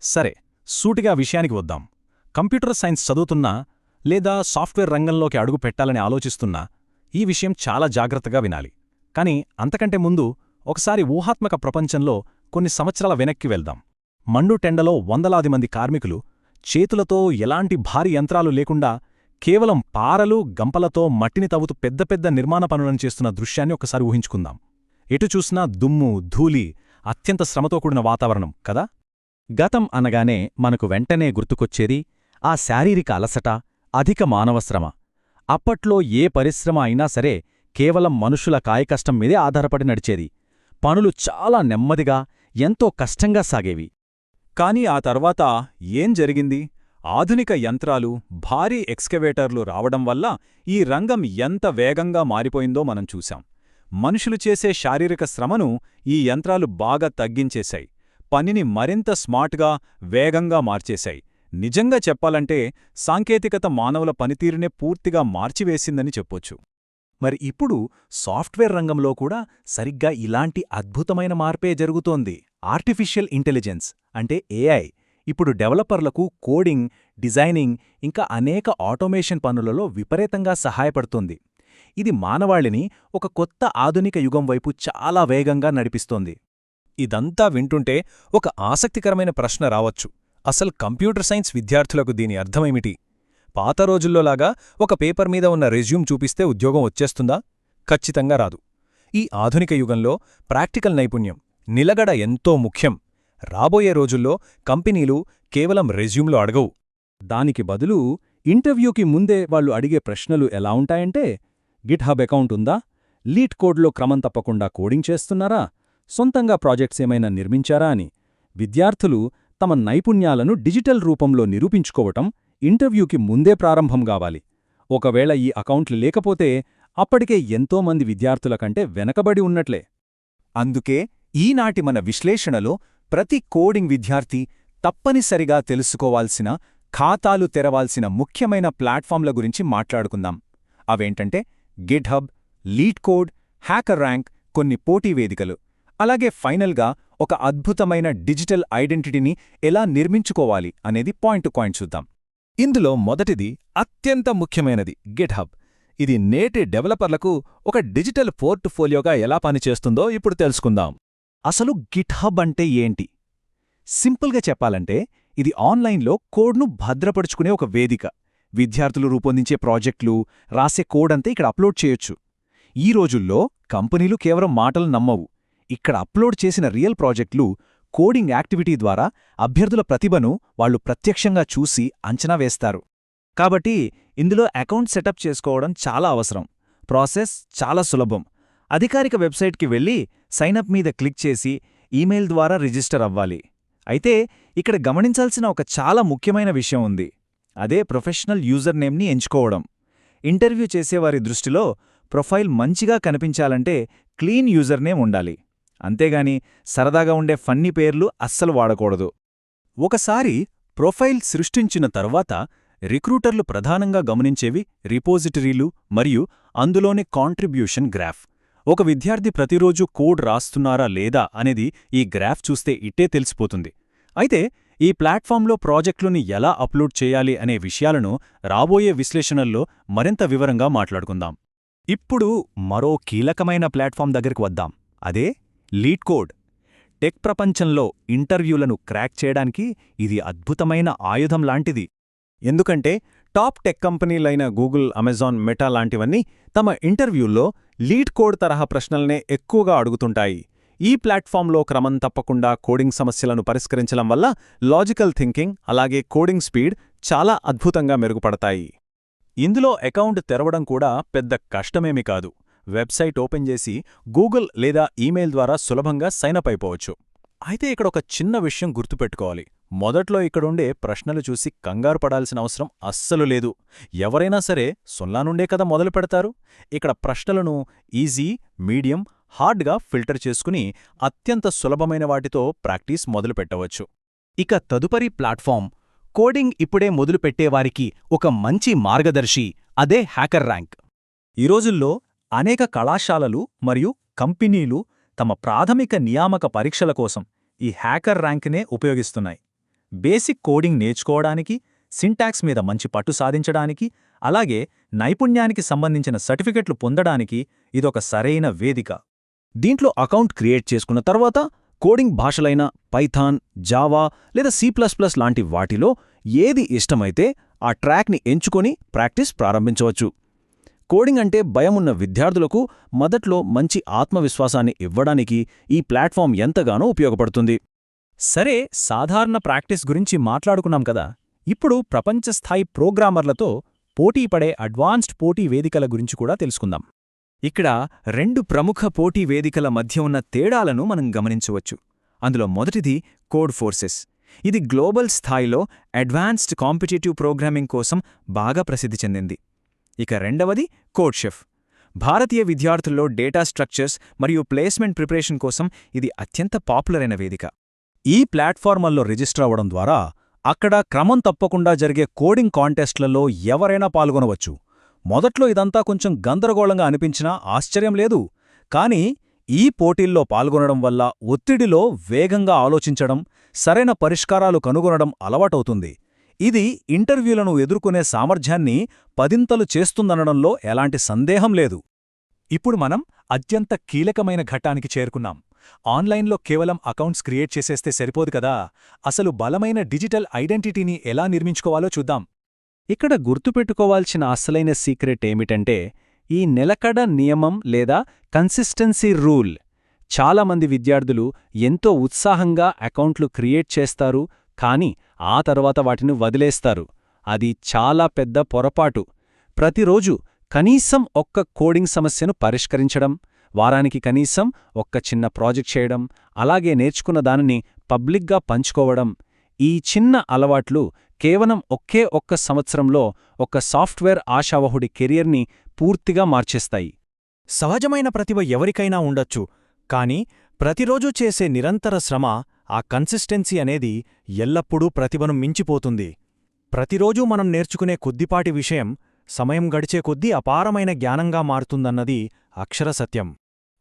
సరే, సూటిగా విషయానికి వద్దాం. కంప్యూటర్ సైన్స్ చదువుతున్నా లేదా సాఫ్ట్వేర్ రంగంలోకి అడుగు పెట్టాలని ఆలోచిస్తున్నా ఈ విషయం చాలా జాగ్రత్తగా వినాలి. కాని అంతకంటే ముందు ఒకసారి ఊహాత్మక ప్రపంచంలో కొన్ని సంవత్సరాల వెనక్కి వెళ్దాం. మండుటెండలో వందలాది మంది కార్మికులు చేతులతో ఎలాంటి భారీ యంత్రాలు లేకుండా కేవలం పారలు గంపలతో మట్టిని తవ్వుతూ పెద్ద పెద్ద నిర్మాణ పనులను చేస్తున్న దృశ్యాన్ని ఒకసారి ఊహించుకుందాం. ఎటు చూసినా దుమ్ము, ధూళి, అత్యంత శ్రమతో కూడిన వాతావరణం కదా. గతం అనగానే మనకు వెంటనే గుర్తుకొచ్చేది ఆ శారీరక అలసట, అధిక మానవశ్రమ. అప్పట్లో ఏ పరిశ్రమ అయినా సరే కేవలం మనుషుల కాయకష్టం మీదే ఆధారపడి నడిచేది. పనులు చాలా నెమ్మదిగా, ఎంతో కష్టంగా సాగేవి. కాని ఆ తర్వాత ఏం జరిగింది? ఆధునిక యంత్రాలు, భారీ ఎక్స్కవేటర్లు రావడం వల్ల ఈ రంగం ఎంత వేగంగా మారిపోయిందో మనం చూశాం. మనుషులు చేసే శారీరక శ్రమను ఈ యంత్రాలు బాగా తగ్గించేశాయి. పనిని మరింత స్మార్ట్గా, వేగంగా మార్చేశాయి. నిజంగా చెప్పాలంటే సాంకేతికత మానవుల పనితీరునే పూర్తిగా మార్చివేసిందని చెప్పొచ్చు. మరి ఇప్పుడు సాఫ్ట్వేర్ రంగంలో కూడా సరిగ్గా ఇలాంటి అద్భుతమైన మార్పే జరుగుతోంది. ఆర్టిఫిషియల్ ఇంటెలిజెన్స్ అంటే ఏఐ ఇప్పుడు డెవలపర్లకు కోడింగ్, డిజైనింగ్ ఇంకా అనేక ఆటోమేషన్ పనులలో విపరీతంగా సహాయపడుతోంది. ఇది మానవాళిని ఒక కొత్త ఆధునిక యుగం వైపు చాలా వేగంగా నడిపిస్తోంది. ఇదంతా వింటుంటే ఒక ఆసక్తికరమైన ప్రశ్న రావచ్చు. అసలు కంప్యూటర్ సైన్స్ విద్యార్థులకు దీని అర్థమేమిటి? పాత రోజుల్లోలాగా ఒక పేపర్ మీద ఉన్న రెజ్యూమ్ చూపిస్తే ఉద్యోగం వచ్చేస్తుందా? ఖచ్చితంగా రాదు. ఈ ఆధునిక యుగంలో ప్రాక్టికల్ నైపుణ్యం, నిలగడ ఎంతో ముఖ్యం. రాబోయే రోజుల్లో కంపెనీలు కేవలం రెజ్యూమ్లో అడగవు. దానికి బదులు ఇంటర్వ్యూకి ముందే వాళ్ళు అడిగే ప్రశ్నలు ఎలా ఉంటాయంటే, గిట్హబ్ అకౌంట్ ఉందా? లీడ్ కోడ్లో క్రమం తప్పకుండా కోడింగ్ చేస్తున్నారా? సొంతంగా ప్రాజెక్ట్స్ ఏమైనా నిర్మించారా అని. విద్యార్థులు తమ నైపుణ్యాలను డిజిటల్ రూపంలో నిరూపించుకోవటం ఇంటర్వ్యూకి ముందే ప్రారంభం కావాలి. ఒకవేళ ఈ అకౌంట్లు లేకపోతే అప్పటికే ఎంతోమంది విద్యార్థుల కంటే వెనకబడి ఉన్నట్లే. అందుకే ఈనాటి మన విశ్లేషణలో ప్రతి కోడింగ్ విద్యార్థి తప్పనిసరిగా తెలుసుకోవాల్సిన, ఖాతాలు తెరవాల్సిన ముఖ్యమైన ప్లాట్ఫామ్ల గురించి మాట్లాడుకుందాం. అవేంటంటే GitHub, lead code, hacker rank, కొన్ని పోటీ వేదికలు. అలాగే ఫైనల్గా ఒక అద్భుతమైన డిజిటల్ ఐడెంటిటీని ఎలా నిర్మించుకోవాలి అనేది పాయింట్ టు పాయింట్ చూద్దాం. ఇందులో మొదటిది అత్యంత ముఖ్యమైనది గిట్హబ్. ఇది నేటి డెవలపర్లకు ఒక డిజిటల్ పోర్ట్ఫోలియోగా ఎలా పనిచేస్తుందో ఇప్పుడు తెలుసుకుందాం. అసలు గిట్హబ్ అంటే ఏంటి? సింపుల్గా చెప్పాలంటే ఇది ఆన్లైన్లో కోడ్ను భద్రపరుచుకునే ఒక వేదిక. విద్యార్థులు రూపొందించే ప్రాజెక్టులు, రాసే కోడంతా ఇక్కడ అప్లోడ్ చేయొచ్చు. ఈ రోజుల్లో కంపెనీలు కేవలం మాటలు నమ్మవు. ఇక్కడ అప్లోడ్ చేసిన రియల్ ప్రాజెక్టులు, కోడింగ్ యాక్టివిటీ ద్వారా అభ్యర్థుల ప్రతిభను వాళ్లు ప్రత్యక్షంగా చూసి అంచనా వేస్తారు. కాబట్టి ఇందులో అకౌంట్ సెటప్ చేసుకోవడం చాలా అవసరం. ప్రాసెస్ చాలా సులభం. అధికారిక వెబ్సైట్కి వెళ్ళి సైనప్ మీద క్లిక్ చేసి ఈమెయిల్ ద్వారా రిజిస్టర్ అవ్వాలి. అయితే ఇక్కడ గమనించాల్సిన ఒక చాలా ముఖ్యమైన విషయం ఉంది. అదే ప్రొఫెషనల్ యూజర్ నేమ్ని ఎంచుకోవడం. ఇంటర్వ్యూ చేసేవారి దృష్టిలో ప్రొఫైల్ మంచిగా కనిపించాలంటే క్లీన్ యూజర్ నేమ్ ఉండాలి. అంతేగాని సరదాగా ఉండే ఫన్నీ పేర్లు అస్సలు వాడకూడదు. ఒకసారి ప్రొఫైల్ సృష్టించిన తర్వాత రిక్రూటర్లు ప్రధానంగా గమనించేవి రిపోజిటరీలు మరియు అందులోని కాంట్రిబ్యూషన్ గ్రాఫ్. ఒక విద్యార్థి ప్రతిరోజు కోడ్ రాస్తున్నారా లేదా అనేది ఈ గ్రాఫ్ చూస్తే ఇట్టే తెలిసిపోతుంది. అయితే ఈ ప్లాట్ఫామ్లో ప్రాజెక్టులని ఎలా అప్లోడ్ చేయాలి అనే విషయాలను రాబోయే విశ్లేషణల్లో మరింత వివరంగా మాట్లాడుకుందాం. ఇప్పుడు మరో కీలకమైన ప్లాట్ఫామ్ దగ్గరికి వద్దాం. అదే లీడ్ కోడ్. టెక్ ప్రపంచంలో ఇంటర్వ్యూలను క్రాక్ చేయడానికి ఇది అద్భుతమైన ఆయుధం లాంటిది. ఎందుకంటే టాప్ టెక్ కంపెనీలైన గూగుల్, అమెజాన్, మెటా లాంటివన్నీ తమ ఇంటర్వ్యూల్లో లీడ్ కోడ్ తరహా ప్రశ్నలనే ఎక్కువగా అడుగుతుంటాయి. ఈ ప్లాట్ఫామ్లో క్రమం తప్పకుండా కోడింగ్ సమస్యలను పరిష్కరించడం వల్ల లాజికల్ థింకింగ్ అలాగే కోడింగ్ స్పీడ్ చాలా అద్భుతంగా మెరుగుపడతాయి. ఇందులో అకౌంట్ తెరవడం కూడా పెద్ద కష్టమేమీ కాదు. వెబ్సైట్ ఓపెన్ చేసి గూగుల్ లేదా ఈమెయిల్ ద్వారా సులభంగా సైనప్ అయిపోవచ్చు. అయితే ఇక్కడ ఒక చిన్న విషయం గుర్తుపెట్టుకోవాలి. మొదట్లో ఇక్కడుండే ప్రశ్నలు చూసి కంగారు పడాల్సిన అవసరం అస్సలు లేదు. ఎవరైనా సరే సున్నా నుండే కదా మొదలు పెడతారు. ఇక్కడ ప్రశ్నలను ఈజీ, మీడియం, హార్డ్గా ఫిల్టర్ చేసుకుని అత్యంత సులభమైన వాటితో ప్రాక్టీస్ మొదలుపెట్టవచ్చు. ఇక తదుపరి ప్లాట్ఫామ్ కోడింగ్ ఇప్పుడే మొదలుపెట్టేవారికి ఒక మంచి మార్గదర్శి. అదే హ్యాకర్ ర్యాంక్. ఈ రోజుల్లో అనేక కళాశాలలు మరియు కంపెనీలు తమ ప్రాథమిక నియామక పరీక్షల కోసం ఈ హ్యాకర్ ర్యాంక్నే ఉపయోగిస్తున్నాయి. బేసిక్ కోడింగ్ నేర్చుకోవడానికి, సింటాక్స్ మీద మంచి పట్టు సాధించడానికి, అలాగే నైపుణ్యానికి సంబంధించిన సర్టిఫికెట్లు పొందడానికి ఇదొక సరైన వేదిక. దీంట్లో అకౌంట్ క్రియేట్ చేసుకున్న తర్వాత కోడింగ్ భాషలైన పైథాన్, జావా లేదా సి++ లాంటి వాటిలో ఏది ఇష్టమైతే ఆ ట్రాక్ని ఎంచుకొని ప్రాక్టీస్ ప్రారంభించవచ్చు. కోడింగ్ అంటే భయమున్న విద్యార్థులకు మొదట్లో మంచి ఆత్మవిశ్వాసాన్ని ఇవ్వడానికి ఈ ప్లాట్ఫామ్ ఎంతగానో ఉపయోగపడుతుంది. సరే, సాధారణ ప్రాక్టీస్ గురించి మాట్లాడుకున్నాం కదా. ఇప్పుడు ప్రపంచస్థాయి ప్రోగ్రామర్లతో పోటీపడే అడ్వాన్స్డ్ పోటీ వేదికల గురించి కూడా తెలుసుకుందాం. ఇక్కడ 2 ప్రముఖ పోటీ వేదికల మధ్య ఉన్న తేడాలను మనం గమనించవచ్చు. అందులో మొదటిది కోడ్ ఫోర్సెస్. ఇది గ్లోబల్ స్థాయిలో అడ్వాన్స్డ్ కాంపిటేటివ్ ప్రోగ్రామింగ్ కోసం బాగా ప్రసిద్ధి చెందింది. ఇక రెండవది కోడ్షెఫ్. భారతీయ విద్యార్థుల్లో డేటా స్ట్రక్చర్స్ మరియు ప్లేస్మెంట్ ప్రిపరేషన్ కోసం ఇది అత్యంత పాపులర్ అయిన వేదిక. ఈ ప్లాట్ఫార్మల్లో రిజిస్టర్ అవ్వడం ద్వారా అక్కడ క్రమం తప్పకుండా జరిగే కోడింగ్ కాంటెస్ట్లలో ఎవరైనా పాల్గొనవచ్చు. మొదట్లో ఇదంతా కొంచెం గందరగోళంగా అనిపించినా ఆశ్చర్యం లేదు. కానీ ఈ పోటీల్లో పాల్గొనడం వల్ల ఒత్తిడిలో వేగంగా ఆలోచించడం, సరైన పరిష్కారాలు కనుగొనడం అలవాటవుతుంది. ఇది ఇంటర్వ్యూలను ఎదుర్కొనే సామర్థ్యాన్ని పదింతలు చేస్తుందనడంలో ఎలాంటి సందేహం లేదు. ఇప్పుడు మనం అత్యంత కీలకమైన ఘట్టానికి చేరుకున్నాం. ఆన్లైన్లో కేవలం అకౌంట్స్ క్రియేట్ చేసేస్తే సరిపోదు కదా. అసలు బలమైన డిజిటల్ ఐడెంటిటీని ఎలా నిర్మించుకోవాలో చూద్దాం. ఇక్కడ గుర్తుపెట్టుకోవాల్సిన అసలైన సీక్రెట్ ఏమిటంటే ఈ నిలకడ నియమం లేదా కన్సిస్టెన్సీ రూల్. చాలామంది విద్యార్థులు ఎంతో ఉత్సాహంగా అకౌంట్లు క్రియేట్ చేస్తారు, కానీ ఆ తర్వాత వాటిని వదిలేస్తారు. అది చాలా పెద్ద పొరపాటు. ప్రతిరోజు కనీసం ఒక్క కోడింగ్ సమస్యను పరిష్కరించడం, వారానికి కనీసం ఒక్క చిన్న ప్రాజెక్ట్ చేయడం, అలాగే నేర్చుకున్న దానిని పబ్లిక్గా పంచుకోవడం, ఈ చిన్న అలవాట్లు కేవలం ఒక్క సంవత్సరంలో ఒక సాఫ్ట్వేర్ ఆశావహుడి కెరియర్ని పూర్తిగా మార్చేస్తాయి. సహజమైన ప్రతిభ ఎవరికైనా ఉండొచ్చు, కానీ ప్రతిరోజూ చేసే నిరంతర శ్రమ, ఆ కన్సిస్టెన్సీ అనేది ఎల్లప్పుడూ ప్రతిభను మించిపోతుంది. ప్రతిరోజూ మనం నేర్చుకునే కొద్దిపాటి విషయం సమయం గడిచే కొద్దీ అపారమైన జ్ఞానంగా మారుతుందన్నది అక్షర సత్యం.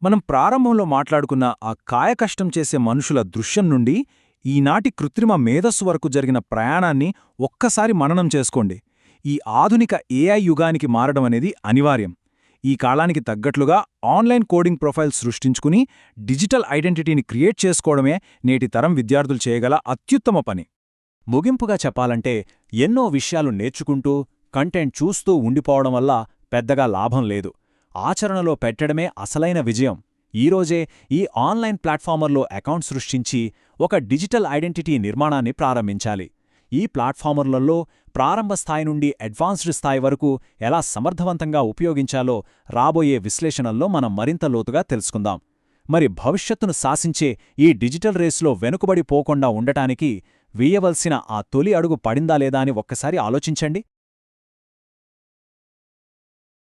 మనం ప్రారంభంలో మాట్లాడుకున్న ఆ కాయకష్టం చేసే మనుషుల దృశ్యం నుండి ఈనాటి కృత్రిమ మేధస్సు వరకు జరిగిన ప్రయాణాన్ని ఒక్కసారి మననం చేసుకోండి. ఈ ఆధునిక ఏఐ యుగానికి మారడం అనేది అనివార్యం. ఈ కాలానికి తగ్గట్లుగా ఆన్లైన్ కోడింగ్ ప్రొఫైల్ సృష్టించుకుని డిజిటల్ ఐడెంటిటీని క్రియేట్ చేసుకోవడమే నేటి తరం విద్యార్థులు చేయగల అత్యుత్తమ పని. ముగింపుగా చెప్పాలంటే ఎన్నో విషయాలు నేర్చుకుంటూ కంటెంట్ చూస్తూ ఉండిపోవడం వల్ల పెద్దగా లాభం లేదు. ఆచరణలో పెట్టడమే అసలైన విజయం. ఈరోజే ఈ ఆన్లైన్ ప్లాట్ఫామర్లో అకౌంట్ సృష్టించి ఒక డిజిటల్ ఐడెంటిటీ నిర్మాణాన్ని ప్రారంభించాలి. ఈ ప్లాట్ఫామర్లలో ప్రారంభ స్థాయి నుండి అడ్వాన్స్డ్ స్థాయి వరకు ఎలా సమర్థవంతంగా ఉపయోగించాలో రాబోయే విశ్లేషణల్లో మనం మరింత లోతుగా తెలుసుకుందాం. మరి భవిష్యత్తును శాసించే ఈ డిజిటల్ రేసులో వెనుకబడిపోకుండా ఉండటానికి వేయవలసిన ఆ తొలి అడుగు పడిందా లేదా అని ఒక్కసారి ఆలోచించండి.